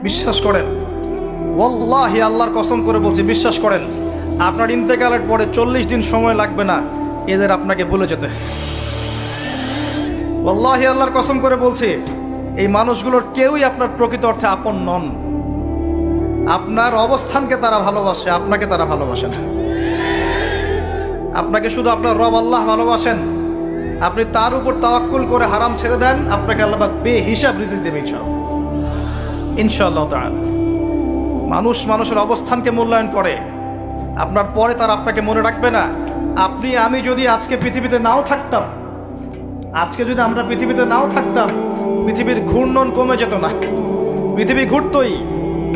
বিশ্বাস করেন, ওয়াল্লাহি আল্লাহর কসম করে বলছি, বিশ্বাস করেন, আপনার ইন্তেকালের পরে 40 দিন সময় লাগবে না এদের আপনাকে ভুলে যেতে। ওয়াল্লাহি আল্লাহর কসম করে বলছি, এই মানুষগুলোর কেউই আপনার প্রকৃত অর্থে আপন নন। আপনার অবস্থানকে তারা ভালোবাসে, আপনাকে তারা ভালোবাসে না। আপনাকে শুধু আপনার রব আল্লাহ ভালোবাসেন। আপনি তার উপর তাওয়াক্কুল করে হারাম ছেড়ে দেন, আপনাকে আল্লাহ পাক বেহিসাব রিজিক দেবে ইনশাআল্লাহ তাআলা। মানুষ মানুষের অবস্থানকে মূল্যায়ন করে, আপনার পরে তার আপনাকে মনে রাখবে না। আপনি আমি যদি আজকে পৃথিবীতে নাও থাকতাম, আজকে যদি আমরা পৃথিবীতে নাও থাকতাম, পৃথিবীর ঘূর্ণন কমে যেত না। পৃথিবী ঘুরতই,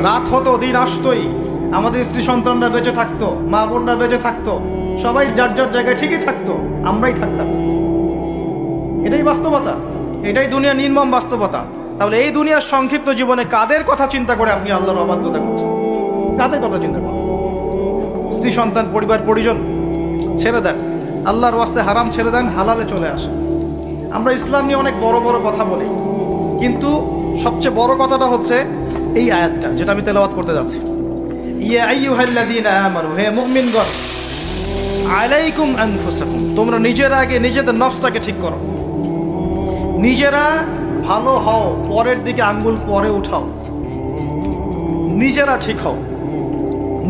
রাত হতো, দিন আসতোই, আমাদের স্ত্রী সন্তানরা বেঁচে থাকতো, মা বোনরা বেঁচে থাকতো, সবাই যার যার জায়গায় ঠিকই থাকতো, আমরাই থাকতাম। এটাই বাস্তবতা, এটাই দুনিয়ার নির্মম বাস্তবতা। তাহলে এই দুনিয়ার সংক্ষিপ্ত জীবনে কাদের কথা চিন্তা করে আপনি আল্লাহর অবাধ্যতা করছেন? কাদের কথা চিন্তা করেন? স্ত্রী সন্তান পরিবার পরিজন ছেড়ে দেন, আল্লাহর ওয়াস্তে হারাম ছেড়ে দেন, হালালে চলে আসেন। আমরা ইসলাম নিয়ে অনেক বড় বড় কথা বলি, কিন্তু সবচেয়ে বড় কথাটা হচ্ছে এই আয়াতটা, যেটা আমি তেলাওয়াত করতে যাচ্ছি। ইয়া আইয়ুহাল্লাযীনা আমানু, হে মুমিনগণ, আলাইকুম আনফুসাকুম, তোমরা নিজেরা আগে নিজেদের নফসটাকে ঠিক করো। নিজেরা ভালো হও, পরের দিকে আঙ্গুল পরে উঠাও। নিজেরা ঠিক হও।